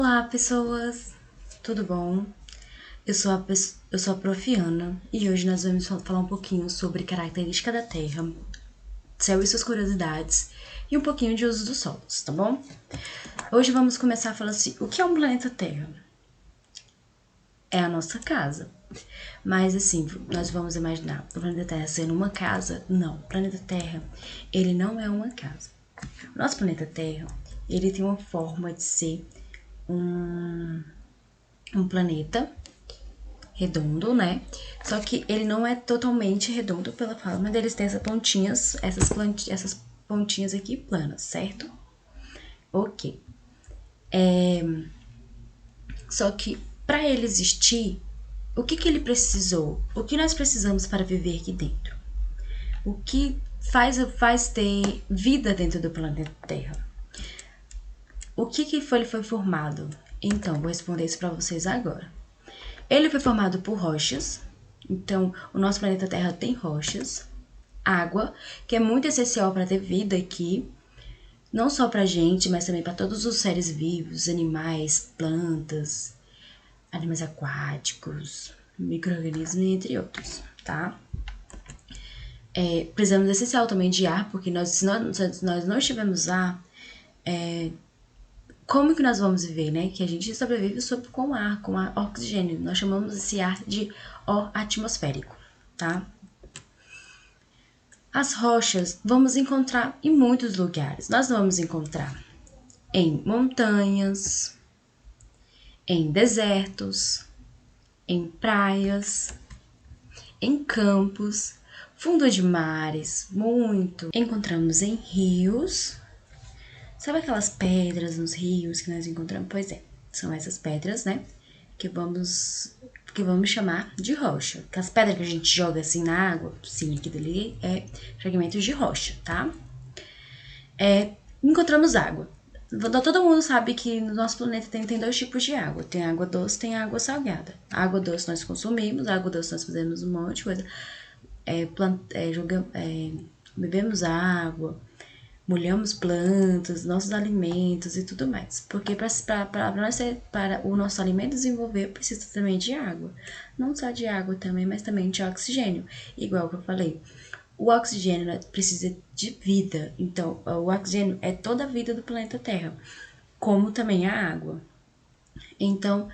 Olá, pessoas! Tudo bom? Eu sou a Prof. Ana e hoje nós vamos falar um pouquinho sobre característica da Terra, céu e suas curiosidades e um pouquinho de uso dos solos, tá bom? Hoje vamos começar a falar assim, o que é um planeta Terra? É a nossa casa. Mas assim, nós vamos imaginar o planeta Terra sendo uma casa? Não, o planeta Terra, ele não é uma casa. O nosso planeta Terra, ele tem uma forma de ser um planeta redondo, né? Só que ele não é totalmente redondo pela forma deles ter essas pontinhas aqui planas, certo? Ok. Só que para ele existir, o que ele precisou? O que nós precisamos para viver aqui dentro? O que faz ter vida dentro do planeta Terra? O que ele foi formado? Então, vou responder isso para vocês agora. Ele foi formado por rochas, então o nosso planeta Terra tem rochas, água, que é muito essencial para ter vida aqui, não só para gente, mas também para todos os seres vivos, animais, plantas, animais aquáticos, micro-organismos, entre outros, tá? Precisamos essencial também de ar, porque se nós não tivermos ar, como que nós vamos viver, né? Que a gente sobrevive com ar oxigênio. Nós chamamos esse ar de ar atmosférico, tá? As rochas vamos encontrar em muitos lugares. Nós vamos encontrar em montanhas, em desertos, em praias, em campos, fundo de mares, muito. Encontramos em rios. Sabe aquelas pedras nos rios que nós encontramos? Pois é, são essas pedras, né? Que vamos chamar de rocha. Que as pedras que a gente joga assim na água, sim, aqui dali é fragmentos de rocha, tá? Encontramos água. Todo mundo sabe que no nosso planeta tem dois tipos de água. Tem água doce, tem água salgada. A água doce nós consumimos, a água doce nós fazemos um monte de coisa. Bebemos água, molhamos plantas, nossos alimentos e tudo mais. Porque para o nosso alimento desenvolver, precisa também de água. Não só de água também, mas também de oxigênio. Igual que eu falei, o oxigênio precisa de vida. Então, o oxigênio é toda a vida do planeta Terra, como também a água. Então,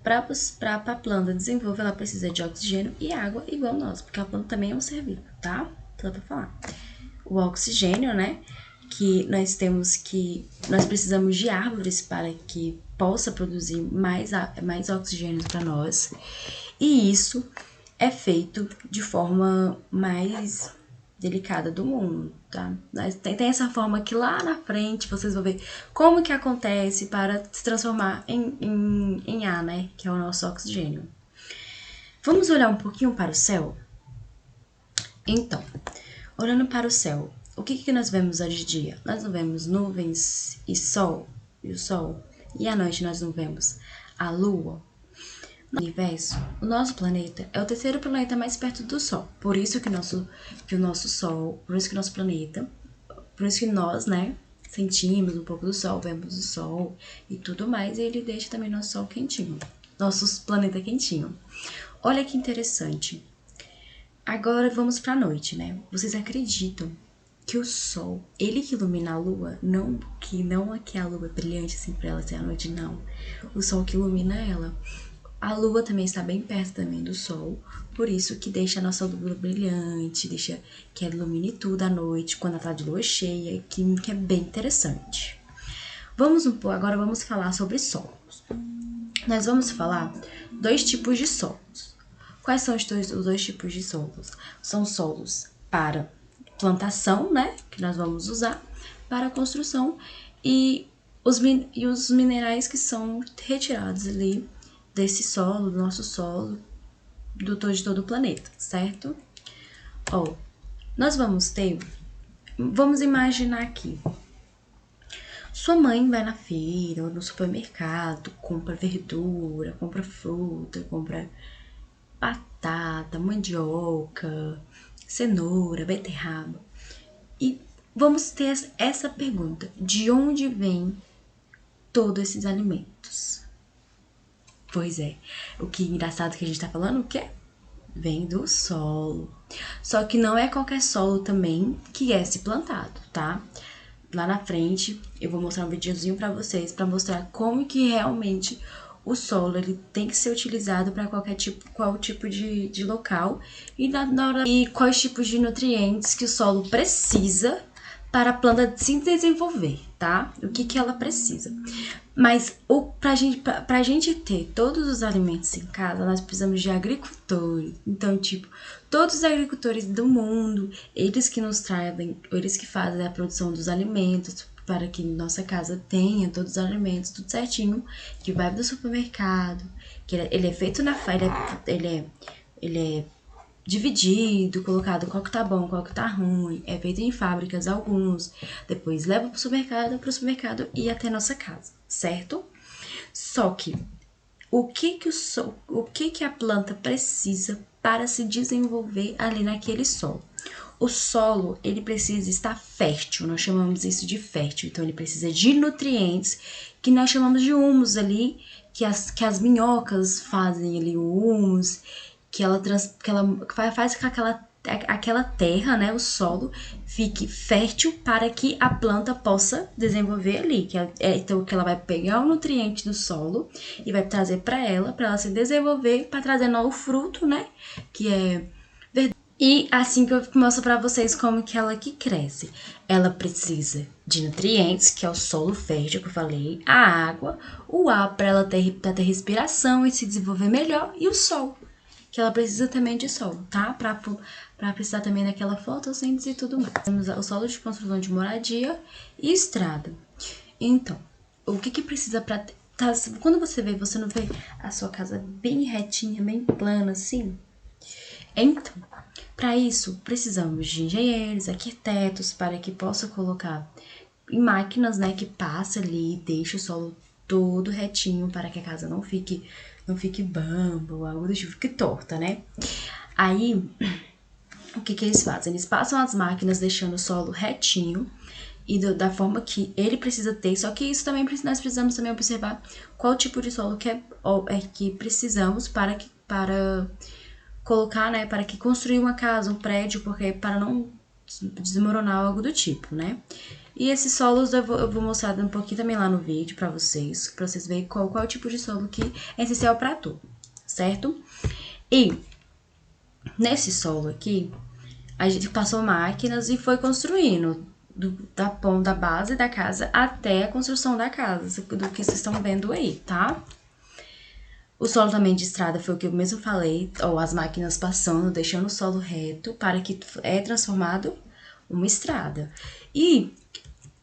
para a planta desenvolver, ela precisa de oxigênio e água igual nós, porque a planta também é um ser vivo, tá? Só pra falar. O oxigênio, né? Que nós precisamos de árvores para que possa produzir mais oxigênio para nós. E isso é feito de forma mais delicada do mundo, tá? Tem essa forma que lá na frente vocês vão ver como que acontece para se transformar em ar, né? Que é o nosso oxigênio. Vamos olhar um pouquinho para o céu? Então, olhando para o céu, o que nós vemos hoje de dia? Nós não vemos nuvens e o sol, e à noite nós não vemos a lua. No universo, o nosso planeta é o terceiro planeta mais perto do Sol. Por isso que o nosso Sol, por isso que o nosso planeta, por isso que nós, né, sentimos um pouco do Sol, vemos o Sol e tudo mais, e ele deixa também nosso Sol quentinho, nosso planeta quentinho. Olha que interessante. Agora vamos para a noite, né? Vocês acreditam que o Sol, ele que ilumina a Lua, não é que a Lua é brilhante assim para ela ser a noite, não. O Sol que ilumina ela. A Lua também está bem perto também do Sol, por isso que deixa a nossa Lua brilhante, deixa que ela ilumine tudo à noite, quando ela está de lua cheia, que é bem interessante. Agora vamos falar sobre solos. Nós vamos falar dois tipos de solos. Quais são os dois tipos de solos? São solos para plantação, né, que nós vamos usar, para construção, e os minerais que são retirados ali desse solo, do nosso solo, de todo o planeta, certo? Vamos imaginar aqui. Sua mãe vai na feira ou no supermercado, compra verdura, compra fruta, compra batata, mandioca, cenoura, beterraba. E vamos ter essa pergunta: de onde vem todos esses alimentos? Pois é, o que engraçado que a gente tá falando, o quê? Vem do solo. Só que não é qualquer solo também que é se plantado, tá? Lá na frente eu vou mostrar um videozinho pra vocês, pra mostrar como que realmente o solo ele tem que ser utilizado para qual tipo de local e quais tipos de nutrientes que o solo precisa para a planta se desenvolver, tá? O que ela precisa. Mas pra gente ter todos os alimentos em casa, nós precisamos de agricultores. Então, tipo, todos os agricultores do mundo, eles que nos trazem, eles que fazem a produção dos alimentos, para que nossa casa tenha todos os alimentos, tudo certinho, que vai do supermercado, que ele é feito na feira, ele é dividido, colocado qual que tá bom, qual que tá ruim, é feito em fábricas alguns, depois leva pro supermercado e até nossa casa, certo? Só que o que a planta precisa para se desenvolver ali naquele solo? O solo, ele precisa estar fértil, nós chamamos isso de fértil, então ele precisa de nutrientes que nós chamamos de humus ali, que as minhocas fazem ali o humus, que ela faz com aquela terra, né, o solo, fique fértil para que a planta possa desenvolver ali. Então, que ela vai pegar o nutriente do solo e vai trazer para ela se desenvolver, para trazer novo fruto, né, que é verdade. E assim que eu mostro para vocês como que ela que cresce. Ela precisa de nutrientes, que é o solo fértil que eu falei, a água, o ar para ela ter respiração e se desenvolver melhor, e o sol, que ela precisa também de sol, tá? Pra precisar também daquela fotossíntese e tudo mais. Temos o solo de construção de moradia e estrada. Então, o que precisa pra... Tá, quando você não vê a sua casa bem retinha, bem plana, assim? Então, para isso, precisamos de engenheiros, arquitetos, para que possa colocar em máquinas, né, que passa ali e deixa o solo todo retinho, para que a casa não fique bamba ou algo do tipo, fique torta, né? Aí, o que eles fazem? Eles passam as máquinas deixando o solo retinho e da forma que ele precisa ter, só que isso também nós precisamos também observar qual tipo de solo que precisamos para colocar, né, para que construir uma casa, um prédio, porque para não desmoronar algo do tipo, né? E esses solos eu vou mostrar um pouquinho também lá no vídeo pra vocês verem qual é o tipo de solo que é essencial pra tudo, certo? E nesse solo aqui, a gente passou máquinas e foi construindo da base da casa até a construção da casa, do que vocês estão vendo aí, tá? O solo também de estrada foi o que eu mesmo falei, ou as máquinas passando, deixando o solo reto para que é transformado uma estrada. E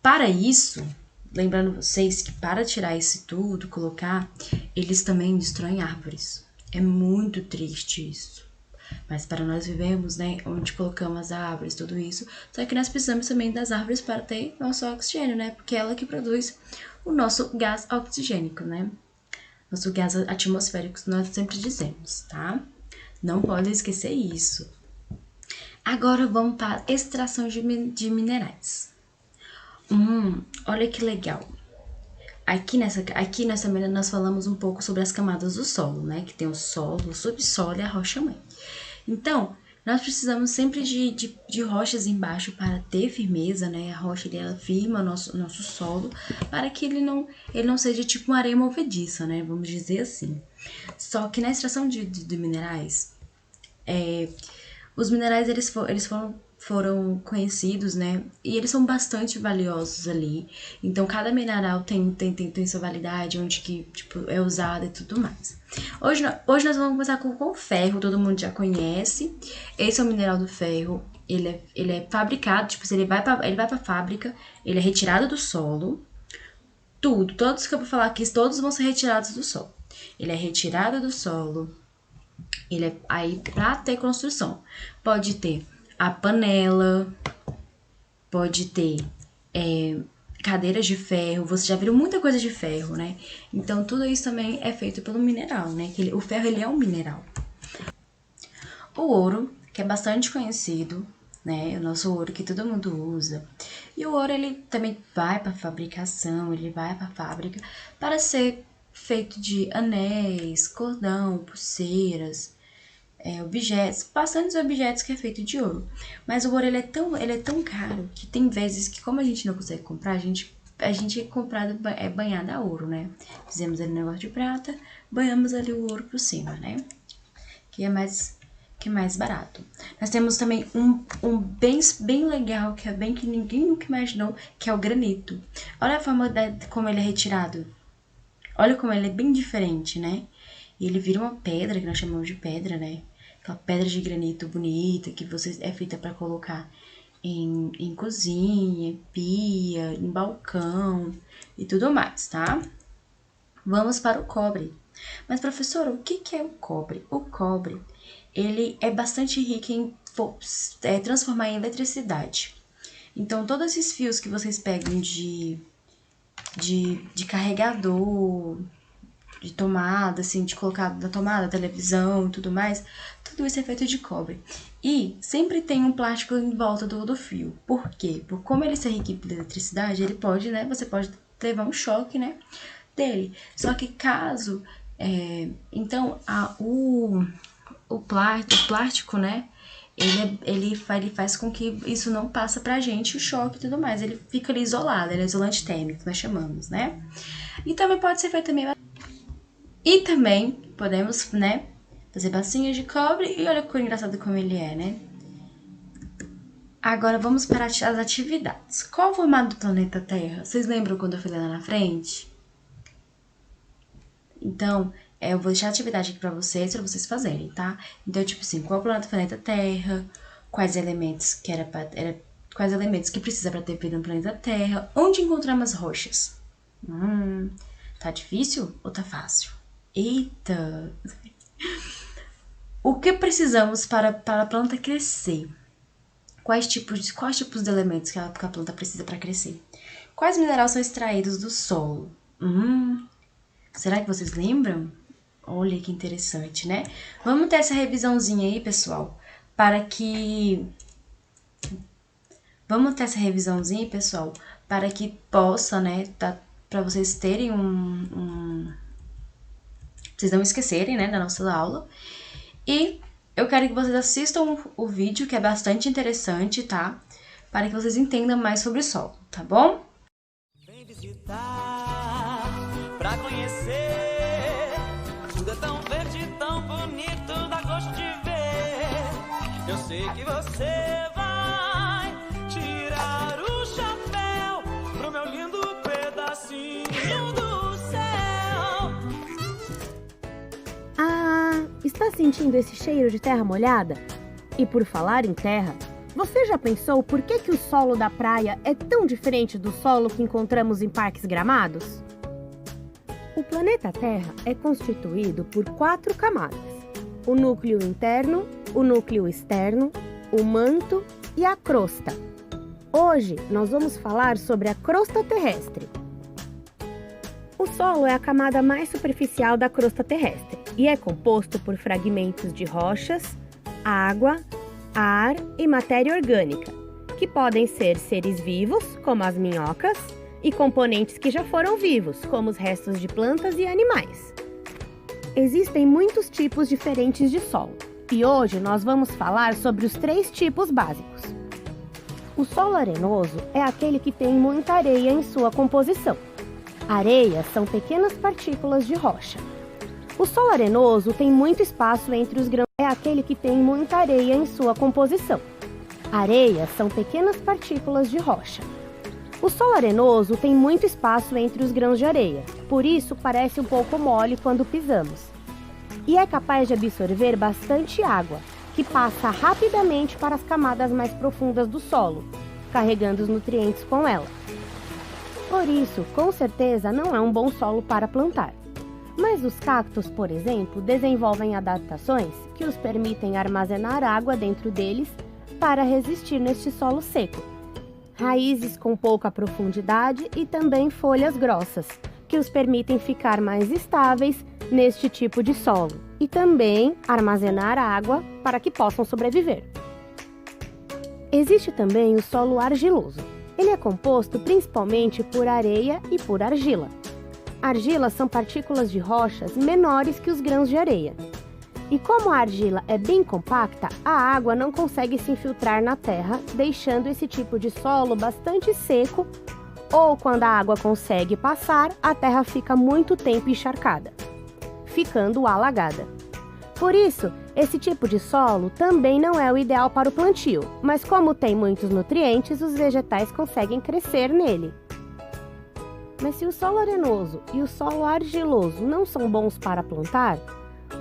para isso, lembrando vocês que para tirar esse tudo, colocar, eles também destroem árvores. É muito triste isso. Mas para nós vivemos, né, onde colocamos as árvores, tudo isso, só que nós precisamos também das árvores para ter nosso oxigênio, né? Porque é ela que produz o nosso gás oxigênico, né? Nosso gás atmosférico, nós sempre dizemos, tá? Não pode esquecer isso. Agora vamos para a extração de minerais. Olha que legal. Aqui nós falamos um pouco sobre as camadas do solo, né? Que tem o solo, o subsolo e a rocha-mãe. Então, nós precisamos sempre de rochas embaixo para ter firmeza, né? A rocha ela firma o nosso solo para que ele não seja tipo uma areia movediça, né? Vamos dizer assim. Só que na extração de minerais, os minerais eles foram conhecidos, né? E eles são bastante valiosos ali. Então, cada mineral tem sua validade, onde que tipo, é usado e tudo mais. Hoje nós vamos começar com o ferro, todo mundo já conhece. Esse é o mineral do ferro. Ele é fabricado, tipo, ele vai pra fábrica, ele é retirado do solo. Todos que eu vou falar aqui, todos vão ser retirados do solo. Ele é retirado do solo. Ele é aí pra ter construção. Pode ter a panela, pode ter cadeiras de ferro, você já viu muita coisa de ferro, né? Então, tudo isso também é feito pelo mineral, né? O ferro, ele é um mineral. O ouro, que é bastante conhecido, né? O nosso ouro que todo mundo usa. E o ouro, ele também vai para fabricação, ele vai para fábrica para ser feito de anéis, cordão, pulseiras, objetos, bastantes objetos que é feito de ouro. Mas o ouro ele é tão caro que tem vezes que, como a gente não consegue comprar, a gente é comprado, é banhado a ouro, né? Fizemos ali um negócio de prata, banhamos ali o ouro por cima, né? Que é mais barato. Nós temos também um bem legal, que é bem que ninguém nunca imaginou, que é o granito. Olha a forma como ele é retirado. Olha como ele é bem diferente, né? E ele vira uma pedra, que nós chamamos de pedra, né? Aquela pedra de granito bonita, que é feita para colocar em cozinha, pia, em balcão e tudo mais, tá? Vamos para o cobre. Mas, professora, o que é o cobre? O cobre, ele é bastante rico em transformar em eletricidade. Então, todos esses fios que vocês pegam de carregador, de tomada, assim, de colocar na tomada, televisão e tudo mais, tudo isso é feito de cobre. E sempre tem um plástico em volta do fio. Por quê? Por como ele é rico em eletricidade, ele pode, né? Você pode levar um choque, né? Dele. Só que caso. Então, o plástico, né? Ele faz com que isso não passa pra gente, o choque e tudo mais. Ele fica ali isolado, ele é isolante térmico, nós chamamos, né? E também pode ser feito também. E também podemos, né, fazer bacinhas de cobre. E olha que engraçado como ele é, né? Agora vamos para as atividades. Qual o formato do planeta Terra? Vocês lembram quando eu falei lá na frente? Então, eu vou deixar a atividade aqui pra vocês fazerem, tá? Então, tipo assim, qual o planeta Terra? Quais elementos quais elementos que precisa para ter vida no planeta Terra? Onde encontramos rochas? Tá difícil ou tá fácil? Eita! O que precisamos para a planta crescer? Quais tipos de elementos que a planta precisa para crescer? Quais minerais são extraídos do solo? Será que vocês lembram? Olha que interessante, né? Vamos ter essa revisãozinha aí, pessoal, para que possa, né, para vocês terem vocês não esquecerem, né, da nossa aula. E eu quero que vocês assistam o vídeo, que é bastante interessante, tá? Para que vocês entendam mais sobre o solo, tá bom? Vem visitar, pra conhecer, tudo é tão verde, tão bonito, dá gosto de ver. Eu sei que você vai tirar o chapéu pro meu lindo pedacinho do céu. Está sentindo esse cheiro de terra molhada? E por falar em terra, você já pensou por que o solo da praia é tão diferente do solo que encontramos em parques gramados? O planeta Terra é constituído por 4 camadas: o núcleo interno, o núcleo externo, o manto e a crosta. Hoje nós vamos falar sobre a crosta terrestre. O solo é a camada mais superficial da crosta terrestre e é composto por fragmentos de rochas, água, ar e matéria orgânica, que podem ser seres vivos, como as minhocas, e componentes que já foram vivos, como os restos de plantas e animais. Existem muitos tipos diferentes de solo, e hoje nós vamos falar sobre os 3 tipos básicos. O solo arenoso é aquele que tem muita areia em sua composição. Areias são pequenas partículas de rocha. O solo arenoso tem muito espaço entre os grãos. É aquele que tem muita areia em sua composição. Areias são pequenas partículas de rocha. O solo arenoso tem muito espaço entre os grãos de areia, por isso parece um pouco mole quando pisamos. E é capaz de absorver bastante água, que passa rapidamente para as camadas mais profundas do solo, carregando os nutrientes com ela. Por isso, com certeza, não é um bom solo para plantar. Mas os cactos, por exemplo, desenvolvem adaptações que os permitem armazenar água dentro deles para resistir neste solo seco. Raízes com pouca profundidade e também folhas grossas, que os permitem ficar mais estáveis neste tipo de solo e também armazenar água para que possam sobreviver. Existe também o solo argiloso. Ele é composto principalmente por areia e por argila. Argilas são partículas de rochas menores que os grãos de areia. E como a argila é bem compacta, a água não consegue se infiltrar na terra, deixando esse tipo de solo bastante seco, ou quando a água consegue passar, a terra fica muito tempo encharcada, ficando alagada. Por isso, esse tipo de solo também não é o ideal para o plantio, mas como tem muitos nutrientes, os vegetais conseguem crescer nele. Mas se o solo arenoso e o solo argiloso não são bons para plantar,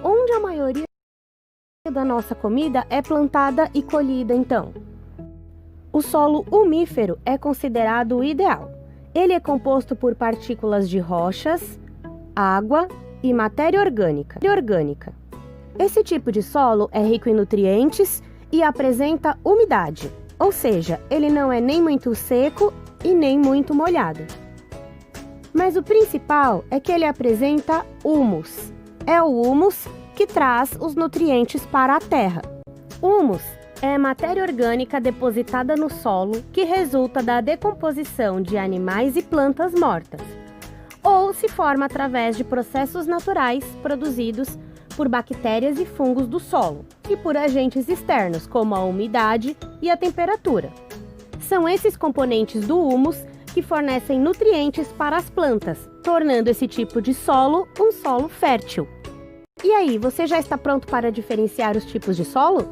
onde a maioria da nossa comida é plantada e colhida então? O solo umífero é considerado o ideal. Ele é composto por partículas de rochas, água e matéria orgânica. Esse tipo de solo é rico em nutrientes e apresenta umidade, ou seja, ele não é nem muito seco e nem muito molhado. Mas o principal é que ele apresenta humus. É o humus que traz os nutrientes para a terra. Humus é matéria orgânica depositada no solo que resulta da decomposição de animais e plantas mortas, ou se forma através de processos naturais produzidos por bactérias e fungos do solo e por agentes externos, como a umidade e a temperatura. São esses componentes do humus que fornecem nutrientes para as plantas, tornando esse tipo de solo um solo fértil. E aí, você já está pronto para diferenciar os tipos de solo?